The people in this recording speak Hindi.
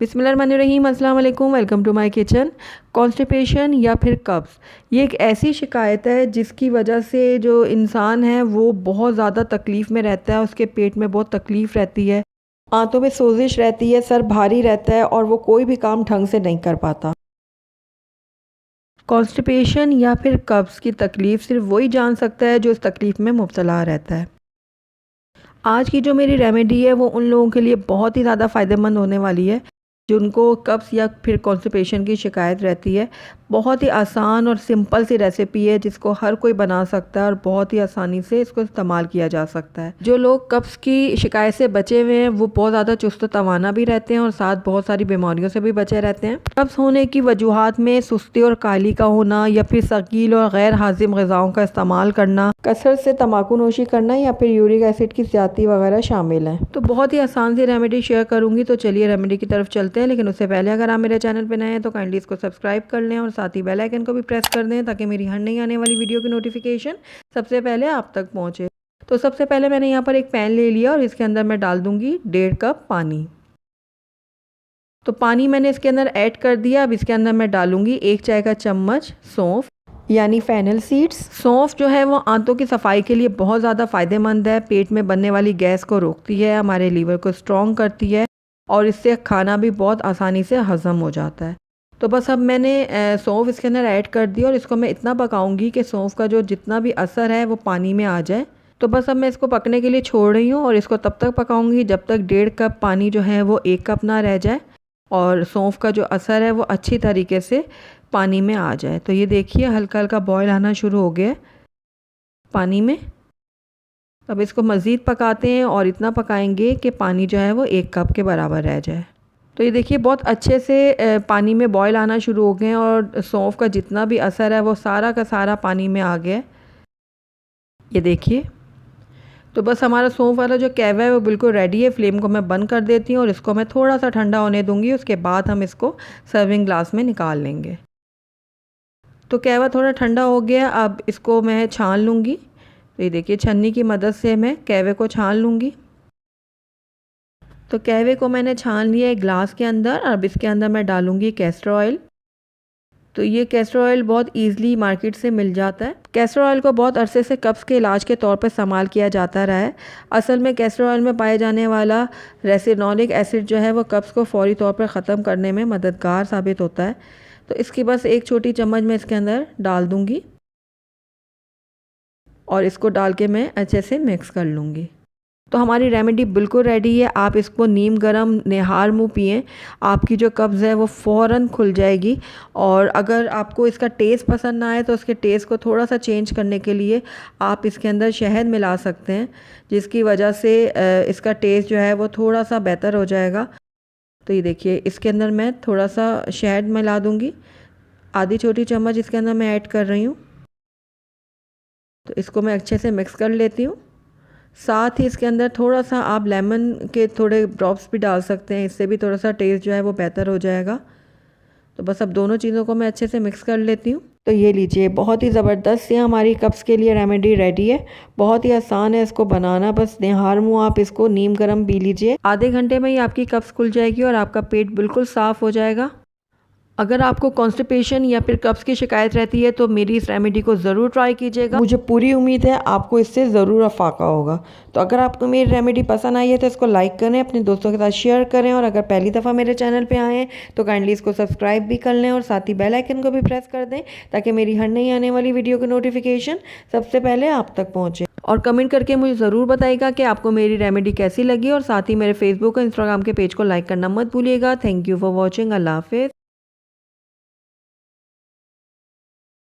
बिस्मिल्लाहिर्रहमानिर्रहीम, अस्सलाम वालेकुम, welcome to my kitchen. Constipation या फिर कब्ज़, ये एक ऐसी शिकायत है जिसकी वजह से जो इंसान है वो बहुत ज़्यादा तकलीफ़ में रहता है। उसके पेट में बहुत तकलीफ़ रहती है, आंतों में सोजिश रहती है, सर भारी रहता है और वो कोई भी काम ढंग से नहीं कर पाता। कॉन्स्टिपेशन या फिर कब्ज़ की तकलीफ़ सिर्फ वही जान सकता है जो इस तकलीफ़ में मुब्तला रहता है। आज की जो मेरी रेमेडी है वो उन लोगों के लिए बहुत ही ज़्यादा फ़ायदेमंद होने वाली है जिनको कब्ज़ या फिर कॉन्स्टिपेशन की शिकायत रहती है। बहुत ही आसान और सिंपल सी रेसिपी है जिसको हर कोई बना सकता है और बहुत ही आसानी से इसको इस्तेमाल किया जा सकता है। जो लोग कब्ज़ की शिकायत से बचे हुए हैं वो बहुत ज़्यादा चुस्त तवाना भी रहते हैं और साथ बहुत सारी बीमारियों से भी बचे रहते हैं। कब्ज़ होने की वजूहात में सुस्ती और काली का होना या फिर सकील और गैर हाजिम ग़िज़ाओं का इस्तेमाल करना, कसरत से तंबाकू नोशी करना या फिर यूरिक एसिड की ज़्यादती वगैरह शामिल हैं। तो बहुत ही आसान सी रेमेडी शेयर करूँगी, तो चलिए रेमेडी की तरफ चलते हैं। लेकिन उससे पहले अगर आप मेरे चैनल पर नए हैं तो काइंडली इसको सब्सक्राइब कर लें और साथ ही बेल आइकन को भी प्रेस कर दें ताकि मेरी हर नई आने वाली वीडियो की नोटिफिकेशन सबसे पहले आप तक पहुँचे। तो सबसे पहले मैंने यहाँ पर एक पैन ले लिया और इसके अंदर मैं डाल दूँगी 1.5 कप पानी। तो पानी मैंने इसके अंदर ऐड कर दिया। अब इसके अंदर मैं डालूँगी 1 चाय का चम्मच सौंफ यानी फेनल सीड्स। सौंफ जो है वो आंतों की सफाई के लिए बहुत ज़्यादा फ़ायदेमंद है। पेट में बनने वाली गैस को रोकती है, हमारे लीवर को स्ट्रॉन्ग करती है और इससे खाना भी बहुत आसानी से हज़म हो जाता है। तो बस अब मैंने सौंफ इसके अंदर ऐड कर दी और इसको मैं इतना पकाऊंगी कि सौंफ का जो जितना भी असर है वो पानी में आ जाए। तो बस अब मैं इसको पकने के लिए छोड़ रही हूँ और इसको तब तक पकाऊंगी जब तक 1.5 कप पानी जो है वो 1 कप ना रह जाए और सौंफ का जो असर है वो अच्छी तरीके से पानी में आ जाए। तो ये देखिए हल्का हल्का बॉयल आना शुरू हो गया है पानी में। अब इसको मज़ीद पकाते हैं और इतना पकाएंगे कि पानी जो है वो 1 कप के बराबर रह जाए। तो ये देखिए बहुत अच्छे से पानी में बॉयल आना शुरू हो गए हैं और सौंफ का जितना भी असर है वो सारा का सारा पानी में आ गया। ये देखिए, तो बस हमारा सौंफ वाला जो कैवा है वो बिल्कुल रेडी है। फ्लेम को मैं बंद कर देती हूँ और इसको मैं थोड़ा सा ठंडा होने दूँगी। उसके बाद हम इसको सर्विंग ग्लास में निकाल लेंगे। तो कैवा थोड़ा ठंडा हो गया, अब इसको मैं छान लूँगी। तो ये देखिए छन्नी की मदद से मैं कैवे को छान लूँगी। तो कैवे को मैंने छान लिया एक ग्लास के अंदर। अब इसके अंदर मैं डालूँगी कैस्टर ऑयल। तो ये कैस्टर ऑयल बहुत ईज़िली मार्केट से मिल जाता है। कैस्टर ऑयल को बहुत अरसे से कब्ज़ के इलाज के तौर पर इस्तेमाल किया जाता रहा है। असल में कैस्टर ऑयल में पाए जाने वाला रेसिनोलिक एसिड जो है वो कब्ज़ को फौरी तौर पर ख़त्म करने में मददगार साबित होता है। तो इसकी बस 1 छोटी चम्मच मैं इसके अंदर डाल दूँगी और इसको डाल के मैं अच्छे से मिक्स कर लूँगी। तो हमारी रेमेडी बिल्कुल रेडी है। आप इसको नीम गरम निहार मुँह पिएं, आपकी जो कब्ज़ है वो फ़ौरन खुल जाएगी। और अगर आपको इसका टेस्ट पसंद ना आए तो उसके टेस्ट को थोड़ा सा चेंज करने के लिए आप इसके अंदर शहद मिला सकते हैं, जिसकी वजह से इसका टेस्ट जो है वो थोड़ा सा बेहतर हो जाएगा। तो ये देखिए इसके अंदर मैं थोड़ा सा शहद मिला दूँगी, आधी छोटी चम्मच इसके अंदर मैं ऐड कर रही हूँ। तो इसको मैं अच्छे से मिक्स कर लेती हूँ। साथ ही इसके अंदर थोड़ा सा आप लेमन के थोड़े ड्रॉप्स भी डाल सकते हैं, इससे भी थोड़ा सा टेस्ट जो है वो बेहतर हो जाएगा। तो बस अब दोनों चीज़ों को मैं अच्छे से मिक्स कर लेती हूँ। तो ये लीजिए बहुत ही ज़बरदस्त है हमारी कब्ज़ के लिए रेमेडी रेडी है। बहुत ही आसान है इसको बनाना, बस निहार मुँह आप इसको नीम गरम पी लीजिए। आधे घंटे में ही आपकी कब्ज़ खुल जाएगी और आपका पेट बिल्कुल साफ़ हो जाएगा। अगर आपको कॉन्स्टिपेशन या फिर कब्ज़ की शिकायत रहती है तो मेरी इस रेमेडी को ज़रूर ट्राई कीजिएगा। मुझे पूरी उम्मीद है आपको इससे ज़रूर अफाका होगा। तो अगर आपको मेरी रेमेडी पसंद आई है तो इसको लाइक करें, अपने दोस्तों के साथ शेयर करें और अगर पहली दफ़ा मेरे चैनल पे आए हैं तो काइंडली इसको सब्सक्राइब भी कर लें और साथ ही बेल आइकन को भी प्रेस कर दें ताकि मेरी हर नई आने वाली वीडियो की नोटिफिकेशन सबसे पहले आप तक पहुँचे। और कमेंट करके मुझे ज़रूर बताइएगा कि आपको मेरी रेमेडी कैसी लगी और साथ ही मेरे फेसबुक और इंस्टाग्राम के पेज को लाइक करना मत भूलिएगा। Thank you for watching. अल्लाह हाफ़िज़।